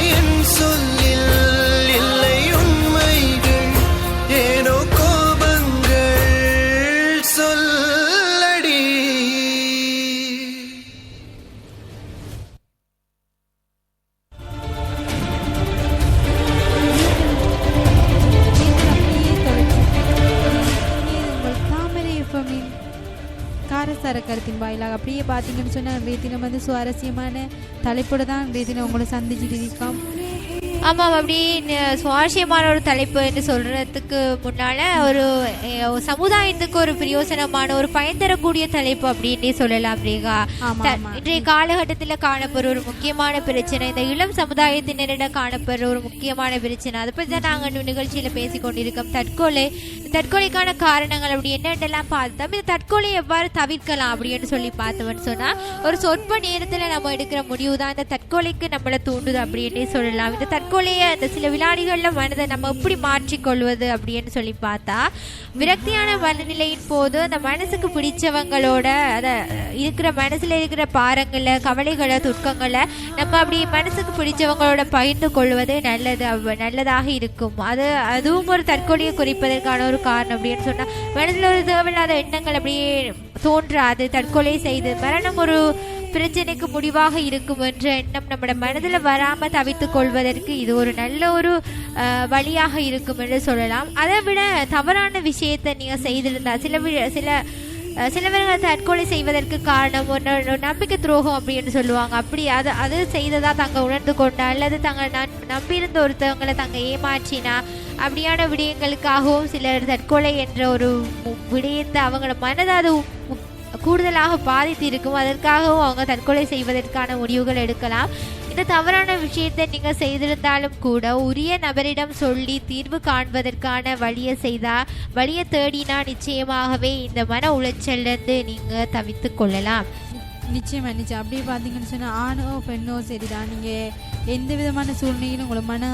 என் சொல்லில் இல்லை உண்மைகள், ஏனோ கோபங்கள் சொல்லடி. காரசார கருத்தின் வாயிலாக அப்படியே பார்த்தீங்கன்னு சொன்னால் இன்றைய தினம் வந்து சுவாரஸ்யமான தலைப்போடு தான் இன்றைய தினம் உங்களை சந்திச்சுட்டு இருக்கோம். ஆமாம், அப்படி சுவாரஸ்யமான ஒரு தலைப்பு என்று சொல்கிறதுக்கு முன்னால் ஒரு சமுதாயத்துக்கு ஒரு பிரயோசனமான ஒரு பயன் தரக்கூடிய தலைப்பு அப்படின்னே சொல்லலாம். அப்படிங்க இன்றைய காலகட்டத்தில் காணப்படுற ஒரு முக்கியமான பிரச்சனை, இந்த இளம் சமுதாயத்தினரிடம் காணப்படுற ஒரு முக்கியமான பிரச்சனை, அதை பற்றி தான் நாங்கள் நிகழ்ச்சியில் பேசிக்கொண்டிருக்கோம். தற்கொலைக்கான காரணங்கள் அப்படி என்னென்னலாம் பார்த்தோம். இந்த தற்கொலை எவ்வாறு தவிர்க்கலாம் அப்படின்னு சொல்லி பார்த்தோம்னு சொன்னால் ஒரு சொற்ப நேரத்தில் நம்ம எடுக்கிற முடிவு தான் இந்த தற்கொலைக்கு நம்மளை தூண்டுது அப்படின்னே சொல்லலாம். இந்த தற்கொலையை இந்த சில வினாடிகளில் மனதை நம்ம எப்படி மாற்றிக்கொள்வது அப்படின்னு சொல்லி பார்த்தா, விரக்தியான மனநிலையின் போது அந்த மனசுக்கு பிடிச்சவங்களோட அதை இருக்கிற மனசில் இருக்கிற பாரங்களை, கவலைகளை, துக்கங்களை நம்ம அப்படி மனசுக்கு பிடிச்சவங்களோட பகிர்ந்து கொள்வது நல்லதாக இருக்கும். அதுவும் ஒரு தற்கொலையை குறிப்பதற்கான ஒரு காரணம் அப்படின்னு சொன்னால், மனதில் ஒரு தேவையில்லாத எண்ணங்கள் அப்படியே தோன்றாது. தற்கொலை செய்து மரணம் ஒரு பிரச்சனைக்கு முடிவாக இருக்கும் என்ற எண்ணம் நம்மளோட மனதில் வராமல் தவிர்த்து கொள்வதற்கு இது ஒரு நல்ல ஒரு வழியாக இருக்கும் என்று சொல்லலாம். அதை விட தவறான விஷயத்தை நீங்கள் செய்திருந்தா, சிலவர்கள் தற்கொலை செய்வதற்கு காரணம் ஒரு நம்பிக்கை துரோகம் அப்படின்னு சொல்லுவாங்க. அப்படி அது செய்ததா தாங்க உணர்ந்து கொண்டா, அல்லது தாங்க நம்பியிருந்த ஒருத்தவங்களை தாங்க ஏமாற்றினா, அப்படியான விடயங்களுக்காகவும் சிலர் தற்கொலை என்ற ஒரு விடயத்தை அவங்களோட மனதை அது கூடுதலாக பாதித்து இருக்கும். அதற்காகவும் அவங்க தற்கொலை செய்வதற்கான முடிவுகள் எடுக்கலாம். இந்த தவறான விஷயத்தை நீங்கள் செய்திருந்தாலும் கூட உரிய நபரிடம் சொல்லி தீர்வு காண்பதற்கான வழியை தேடினா நிச்சயமாகவே இந்த மன உளைச்சலிருந்து நீங்கள் தவிர்த்து கொள்ளலாம். நிச்சயமா. அப்படியே பார்த்தீங்கன்னு சொன்னால் ஆணோ பெண்ணோ சரிதான், நீங்கள் எந்த விதமான சூழ்நிலையிலும் உங்களை மன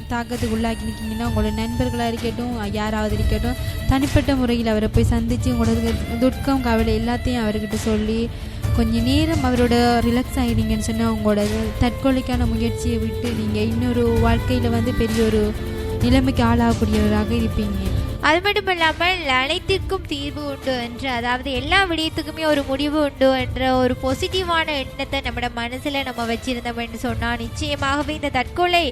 தாக்கத்துக்கு உள்ளாக்கி நிற்கிங்கன்னா, உங்களோட நண்பர்களாக இருக்கட்டும், யாராவது இருக்கட்டும், தனிப்பட்ட முறையில் அவரை போய் சந்தித்து உங்களோட துக்கம், கவலை எல்லாத்தையும் அவர்கிட்ட சொல்லி கொஞ்சம் நேரம் அவரோட ரிலாக்ஸ் ஆகிடுங்கன்னு சொன்னால் உங்களோட தற்கொலைக்கான முயற்சியை விட்டு நீங்கள் இன்னொரு வாழ்க்கையில் வந்து பெரிய ஒரு நிலைமைக்கு ஆளாகக்கூடியவராக இருப்பீங்க. அது மட்டும் இல்லாமல் அனைத்திற்கும் தீர்வு உண்டு என்று, அதாவது எல்லா விடயத்துக்குமே ஒரு முடிவு உண்டு என்ற ஒரு பாசிட்டிவான எண்ணத்தை நம்மளோட மனசில் நம்ம வச்சிருந்தோம் என்று சொன்னால் நிச்சயமாகவே இந்த தற்கொலை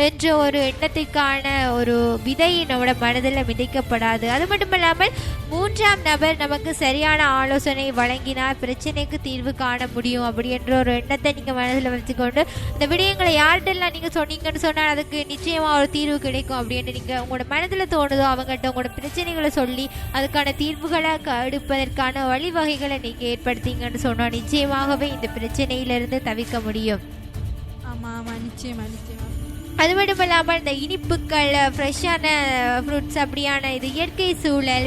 என்ற ஒரு எண்ணத்திற்கான ஒரு விதை நம்மளோட மனதில் விதைக்கப்படாது. அது மட்டும் இல்லாமல் மூன்றாம் நபர் நமக்கு சரியான ஆலோசனை வழங்கினால் பிரச்சனைக்கு தீர்வு காண முடியும் அப்படி என்ற ஒரு எண்ணத்தை நீங்கள் மனதில் வச்சுக்கொண்டு இந்த விடயங்களை யார்கிட்டெல்லாம் நீங்கள் சொன்னீங்கன்னு சொன்னால் அதுக்கு நிச்சயமாக ஒரு தீர்வு கிடைக்கும் அப்படின்னு நீங்கள் உங்களோட மனதில் தோணுதோ அவங்ககிட்ட உங்களோட பிரச்சனைகளை சொல்லி அதுக்கான தீர்வுகளை எடுப்பதற்கான வழிவகைகளை நீங்கள் ஏற்படுத்திங்கன்னு சொன்னால் நிச்சயமாகவே இந்த பிரச்சனையிலிருந்து தவிர்க்க முடியும். ஆமாம், நிச்சயமா. அது மட்டும் இல்லாமல் இந்த இனிப்புகள், ஃப்ரெஷ்ஷான ஃப்ரூட்ஸ், அப்படியான இது இயற்கை சூழல்,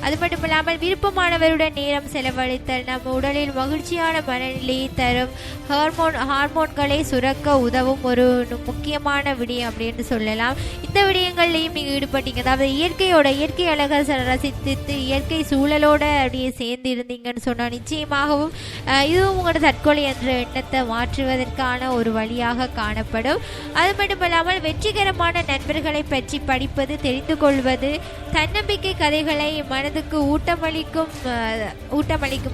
அது மட்டும் இல்லாமல் விருப்பமானவருடன் நேரம் செலவழித்தல் நம்ம உடலில் மகிழ்ச்சியான மனநிலையை தரும், ஹார்மோன்களை சுரக்க உதவும் ஒரு முக்கியமான விடயம் அப்படின்னு சொல்லலாம். இந்த விடயங்கள்லையும் நீங்கள் ஈடுபட்டீங்க, அதாவது இயற்கை அழகை ரசித்து இயற்கை சூழலோட அப்படியே சேர்ந்து இருந்தீங்கன்னு சொன்னால் நிச்சயமாகவும் இதுவும் உங்களோட தற்கொலை என்ற எண்ணத்தை மாற்றுவதற்கான ஒரு வழியாக காணப்படும். அது மட்டும் வெற்றிகரமான நண்பர்களை பற்றி படிப்பது, தெரிந்து கொள்வது, தன்னம்பிக்கை கதைகளை மனதுக்கு ஊட்டமளிக்கும்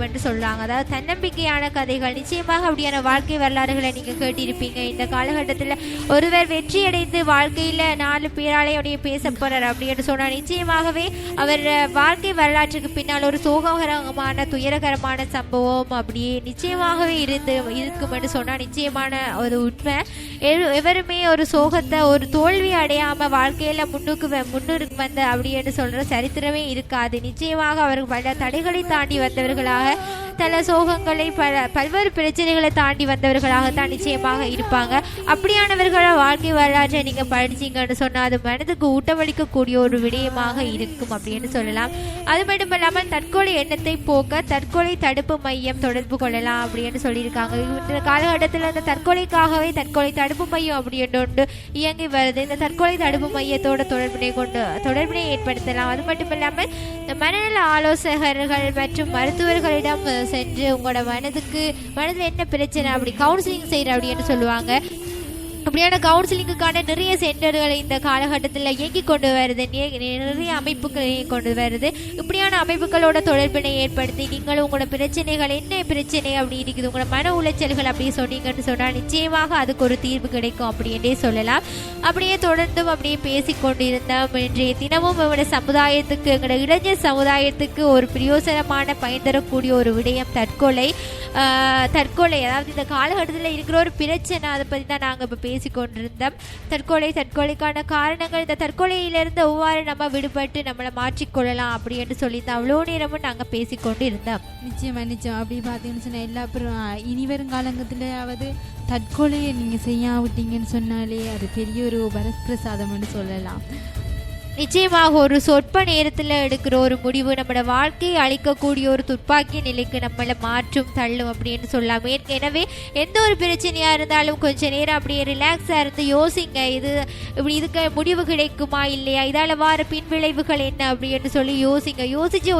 என்று சொல்றாங்க. அதாவது தன்னம்பிக்கையான கதைகள், நிச்சயமாக அப்படியான வாழ்க்கை வரலாறுகளை நீங்க கேட்டிருப்பீங்க. இந்த காலகட்டத்தில் ஒருவர் வெற்றியடைந்து வாழ்க்கையில 4 பேராலையுடைய பேச போறார் அப்படின்னு சொன்னா நிச்சயமாகவே அவர் வாழ்க்கை வரலாற்றுக்கு பின்னால் ஒரு சோககரமான துயரகரமான சம்பவம் அப்படியே நிச்சயமாகவே இருக்கும் என்று சொன்னா நிச்சயமான ஒரு உண்மை. எவருமே ஒரு சோகத்தை, ஒரு தோல்வி அடையாம வாழ்க்கையில முன்னுக்கு வந்த அப்படின்னு சொல்ற சரித்திரமே இருக்காது. நிச்சயமாக அவர்கள் பல தடைகளை தாண்டி வந்தவர்களாக, பல சோகங்களை, பல்வேறு பிரச்சனைகளை தாண்டி வந்தவர்களாகத்தான் நிச்சயமாக இருப்பாங்க. அப்படியானவர்கள வாழ்க்கை வரலாற்றை நீங்க படிச்சீங்கன்னு சொன்னா அது மனதுக்கு ஊட்டமளிக்கக்கூடிய ஒரு விடயமாக இருக்கும் அப்படின்னு சொல்லலாம். அது மட்டும் இல்லாமல் தற்கொலை எண்ணத்தை போக்க தற்கொலை தடுப்பு மையம் தொடர்பு கொள்ளலாம் அப்படின்னு சொல்லியிருக்காங்க. இந்த காலகட்டத்தில் அந்த தற்கொலைக்காகவே தற்கொலை தடுப்பு மையம் அப்படின்னு ஒன்று இயங்கி வருது. இந்த தற்கொலை தடுப்பு மையத்தோட தொடர்பினை ஏற்படுத்தலாம். அது மட்டும் இல்லாமல் மனநல ஆலோசகர்கள் மற்றும் மருத்துவர்களிடம் சென்று உங்களோட மனதில் என்ன பிரச்சனை அப்படி கவுன்சிலிங் செய்யற அப்படின்னு சொல்லுவாங்க. அப்படியான கவுன்சிலிங்குக்கான நிறைய சென்டர்கள் இந்த காலகட்டத்தில் இயங்கி கொண்டு வருது, நிறைய அமைப்புகள் இயங்கி கொண்டு வருது. இப்படியான அமைப்புகளோட தொடர்பினை ஏற்படுத்தி நீங்கள் உங்களோட பிரச்சனைகள் என்ன பிரச்சனை அப்படி இருக்குது, உங்களோட மன உளைச்சல்கள் அப்படி சொன்னீங்கன்னு சொன்னால் நிச்சயமாக அதுக்கு ஒரு தீர்வு கிடைக்கும் அப்படின்றே சொல்லலாம். அப்படியே தொடர்ந்தும் அப்படியே பேசிக்கொண்டிருந்தோம். இன்றைய தினமும் எங்களோட சமுதாயத்துக்கு, எங்களோட இளைஞர் சமுதாயத்துக்கு ஒரு பிரயோசனமான பயன் தரக்கூடிய ஒரு விடயம் தற்கொலை. அதாவது இந்த காலகட்டத்தில் இருக்கிற ஒரு பிரச்சனை, அதை பற்றி தான் நாங்கள் இப்போ பேசிக்கொண்டிருந்தோம். தற்கொலைக்கான காரணங்கள், இந்த தற்கொலையிலிருந்து எவ்வாறு நம்ம விடுபட்டு நம்மளை மாற்றிக்கொள்ளலாம் அப்படி என்று சொல்லி தான் அவ்வளோ நேரமும் நாங்கள் பேசிக்கொண்டு இருந்தோம். நிச்சயம் அப்படி பார்த்தீங்கன்னு சொன்னால் எல்லா இனி வருங்காலங்கத்திலாவது தற்கொலையை நீங்கள் செய்யாவிட்டீங்கன்னு சொன்னாலே அது பெரிய ஒரு வரப்பிரசாதம்னு சொல்லலாம். நிச்சயமாக ஒரு சொற்ப நேரத்தில் எடுக்கிற ஒரு முடிவு நம்மளோட வாழ்க்கையை அழிக்கக்கூடிய ஒரு துப்பாக்கிய நிலைக்கு நம்மளை மாற்றும் தள்ளும் அப்படின்னு சொல்லலாம். ஏற்கனவே எந்த ஒரு பிரச்சனையாக இருந்தாலும் கொஞ்சம் நேரம் அப்படியே ரிலாக்ஸாக இருந்து யோசிங்க, இதுக்கு முடிவு கிடைக்குமா இல்லையா, இதால் வர பின்விளைவுகள் என்ன அப்படின்னு சொல்லி யோசிங்க. யோசிச்சு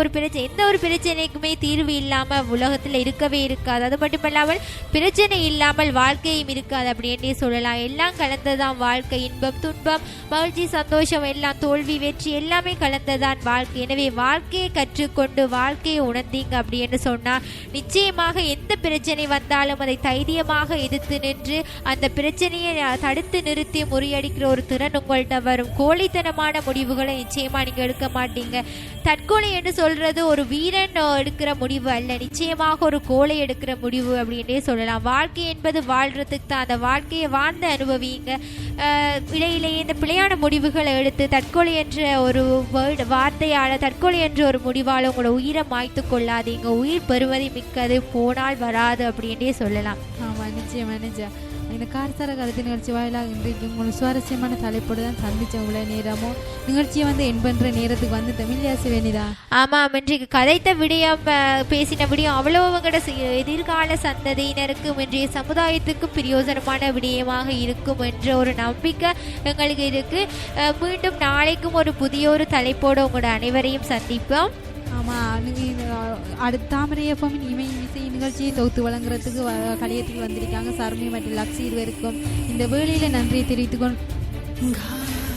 எந்த ஒரு பிரச்சனைக்குமே தீர்வு இல்லாமல் உலகத்தில் இருக்கவே இருக்காது. அது மட்டும் இல்லாமல் பிரச்சனை இல்லாமல் வாழ்க்கையும் இருக்காது அப்படின்னே சொல்லலாம். எல்லாம் கலந்ததான் வாழ்க்கை. இன்பம் துன்பம் மகிழ்ச்சி சந்தோஷம் எல்லாம் தோல்வி வெற்றி எல்லாமே கலந்ததான் வாழ்க்கை. எனவே வாழ்க்கையை கற்றுக்கொண்டு வாழ்க்கையை உணர்ந்தீங்க அப்படின்னு சொன்னா நிச்சயமாக எந்த பிரச்சனை வந்தாலும் அதை தைரியமாக எதிர்த்து நின்று அந்த பிரச்சனையை தடுத்து நிறுத்தி முறியடிக்கிற ஒரு திறன் உங்கள்கிட்ட வரும். கோழைத்தனமான முடிவுகளை நிச்சயமா நீங்க எடுக்க மாட்டீங்க. தற்கொலை என்று சொல்றது ஒரு வீரன் எடுக்கிற முடிவு அல்ல, நிச்சயமாக ஒரு கோழை எடுக்கிற முடிவு அப்படின்னே சொல்லலாம். வாழ்க்கை என்பது வாழ்றதுக்கு தான். அந்த வாழ்க்கையை வாழ்ந்து அனுபவிங்க. இடையிலேயே இந்த பிழையான முடிவுகளை எடுத்து தற்கொலை என்ற ஒரு வார்த்தையால, தற்கொலை என்ற ஒரு முடிவால் உங்களோட உயிரை மாய்த்து கொள்ளாதீங்க. உயிர் பெறுவதை மிக்கது, போனால் வராது அப்படின்னே சொல்லலாம். ஆமாம், நிச்சயம். இந்த காரசார கருத்து நிகழ்ச்சி வாயிலாக இன்றைக்கு உங்களுக்கு சுவாரஸ்யமான தலைப்போடு தான் சந்தித்தேன். உங்களை நேரமும் நிகழ்ச்சியை என் பண்ணுற நேரத்துக்கு வந்து தமிழியாசி வேணிதா. ஆமாம், இன்றைக்கு கதைத்த விடயம், பேசின விடயம் அவ்வளோ எதிர்கால சந்ததியினருக்கும் இன்றைய சமுதாயத்துக்கும் பிரயோஜனமான விடயமாக இருக்கும் என்ற ஒரு நம்பிக்கை எங்களுக்கு இருக்கு. மீண்டும் நாளைக்கும் ஒரு புதிய ஒரு தலைப்போடு உங்களோட அனைவரையும் சந்திப்போம். ஆமாம், அடுத்த தாமரையப்பமின் இசை நிகழ்ச்சியை தொகுத்து வழங்குறதுக்கு கலையத்துக்கு வந்திருக்காங்க சர்மி மற்றும் லக்ஸி இருவருக்கும் இந்த வேளையில் நன்றியை தெரிவித்துக்கொண்டு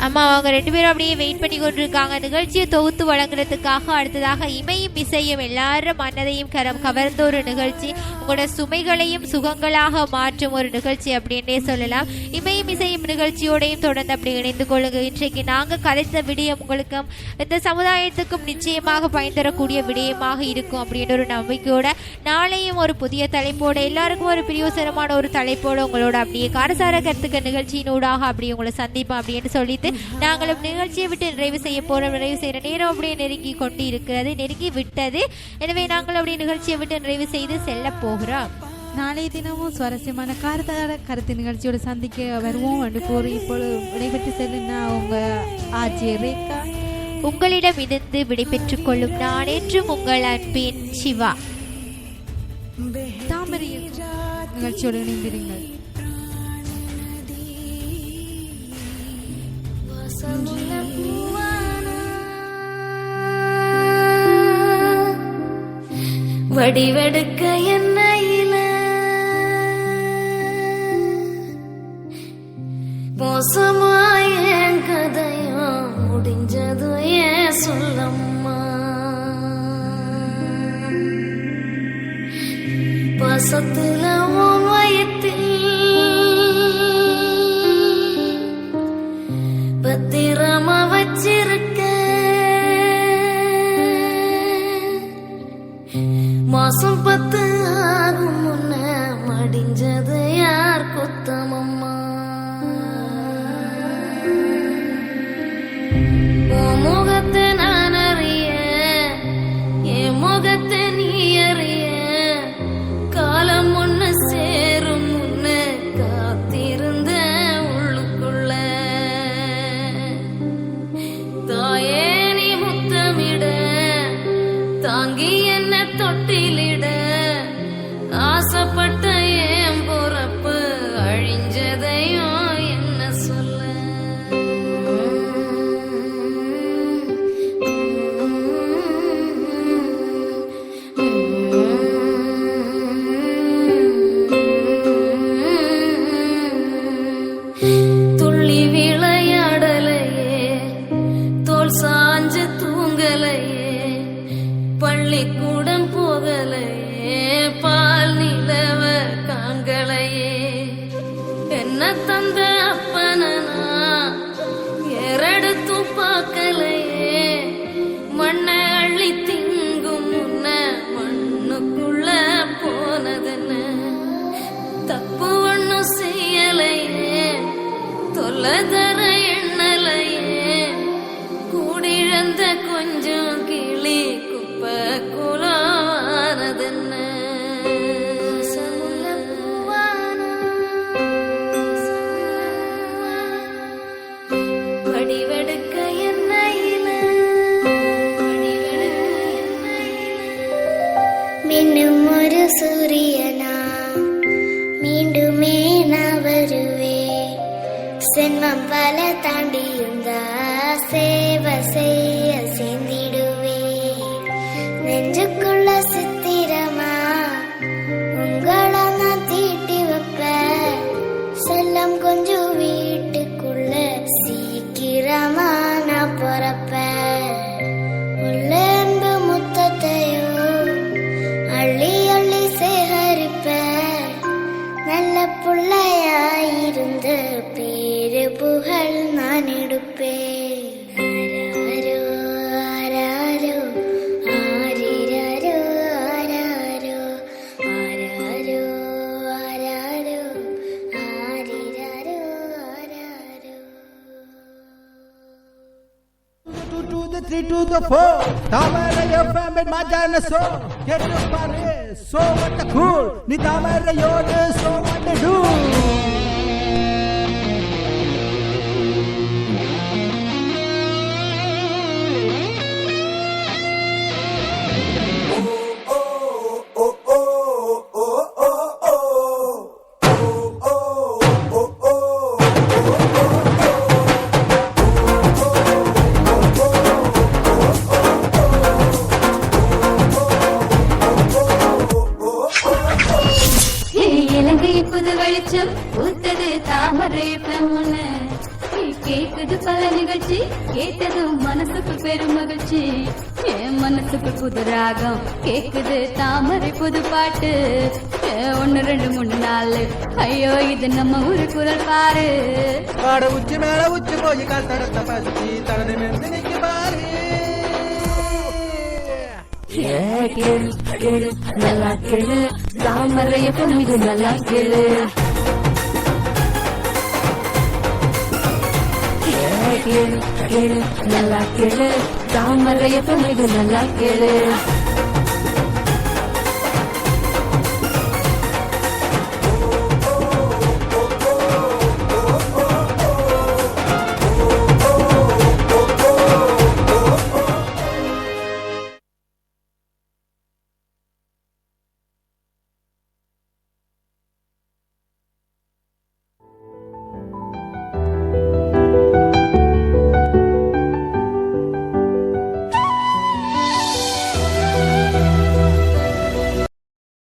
அம்மா அவங்க 2 பேரும் அப்படியே வெயிட் பண்ணி கொண்டிருக்காங்க நிகழ்ச்சியை தொகுத்து வழங்குறதுக்காக. அடுத்ததாக இமையும் இசையும் எல்லாரும் மனதையும் கவர்ந்த ஒரு நிகழ்ச்சி, உங்களோட சுமைகளையும் சுகங்களாக மாற்றும் ஒரு நிகழ்ச்சி அப்படின்னே சொல்லலாம். இமையும் இசையும் நிகழ்ச்சியோடையும் தொடர்ந்து அப்படி இணைந்து கொள்ளுங்க. இன்றைக்கு நாங்கள் கதைத்த விடயம் உங்களுக்கும் இந்த சமுதாயத்துக்கும் நிச்சயமாக பயன் தரக்கூடிய விடயமாக இருக்கும் அப்படின்ற ஒரு நம்பிக்கையோட நாளையும் ஒரு புதிய தலைப்போட எல்லாருக்கும் ஒரு பிரயோசனமான ஒரு தலைப்போட உங்களோட அப்படியே காரசார கருத்துக்க நிகழ்ச்சியினூடாக அப்படி உங்களை சந்திப்போம் அப்படின்னு சொல்லிட்டு நாங்களும் நிகழ்ச்சியை விட்டு நிறைவு செய்ய போறோம். நிறைவு செய்யற நேரம் அப்படியே நெருங்கி விட்டது. எனவே நாங்கள் அப்படியே நிகழ்ச்சியை விட்டு நிறைவு செய்து செல்ல போகிறோம். நாளைய தினமும் சுவாரஸ்யமான காரசார கருத்து நிகழ்ச்சியோட சந்திக்க வருவோம் என்று கூறி இப்பொழுது விடைபெற்று செல்லுன்னா உங்க ஆட்சி ரேகா உங்களிடம் இருந்து விடைபெற்றுக் கொள்ளும் நான் என்றும் உங்கள் அன்பின் சிவா. தாமரை நிகழ்ச்சியோடு இணைந்திருங்கள். வடிவெடுக்க என்னையில மோசமாய கதையா முடிஞ்சது ஏன் சொல்லம்மா. பாசத்துல வயத்தில் பத்திரமா வச்சிருக்க மாசம் 10 ஆகும் முன்ன மடிஞ்சது யார் குத்தமம்மா. உன் முகத்தை நான் அறிய, என் முகத்தை நீ அறிய, காலம் ஒண்ணு துள்ளி விளையாடலையே தோல் சாஞ்சு தூங்கலையே பள்ளிக்கூடம் போகலையே பால் நிலவ காண்களையே என்ன தந்த அப்பனா எரடுத்தும் பார்க்கலையே மண்ணை அள்ளி திங்கும் முன்ன மண்ணுக்குள்ள போனதுன்னு தப்பு ஒண்ணும் செய்யலையே தொல்லதர எண்ணலையே கூடிழந்த கொஞ்சம் கிளி குப்பை குலவானதுன்னு வடிவெடுக்க எண்ணெயில மின்னும் ஒரு சூரியனா மீண்டுமே நான் வருவேன் சென்மம் பல தாண்டியிருந்தா சேவை செய்ய சேர்ந்திடுவேன் நெஞ்சுக்குள்ள சித்திரமா உங்களை நான் தீட்டி வைப்பேன் செல்லம் கொஞ்சம் வீட்டுக்குள்ள சீக்கிரமா நான் பொறப்பேன் உள்ளன்பு முத்தத்தையும் அள்ளி அள்ளி சேகரிப்பேன் நல்ல புள்ளையாயிருந்த பேரு புகழ் நான் எடுப்பேன் ஆராரோ ஆராரோ ஆரிராரோ ஆராரோ ஆராரோ ஆராரோ ஆரிராரோ ஆராரோ. 2 to the 3 to the 4 Tamara FM with Majana so get to Paris so what the cool ni Tamara yode so what they do இலங்கை புது வெளிச்சம் பூத்தது தாமரை பெண்ணு கேக்குது பல நிகழ்ச்சி கேட்டதும் மனசுக்கு பெரும் மகிழ்ச்சி என் மனசுக்கு புது ராகம் கேக்குது தாமரை புது பாட்டு 1 2 3 4 ஐயோ இது நம்ம ஊரு குரல் பாரு பாட உச்சி மேல உச்சி போய் கால் தடத்த பசி தடனை மெந்து நிக்கு பாரு கேளு கேளு நல்லா கேளு தாமரைய பொண்ணு நல்லா கேளு கேளு கேளு நல்லா கேளு தாமரைய பொண்ணு நல்லா கேளு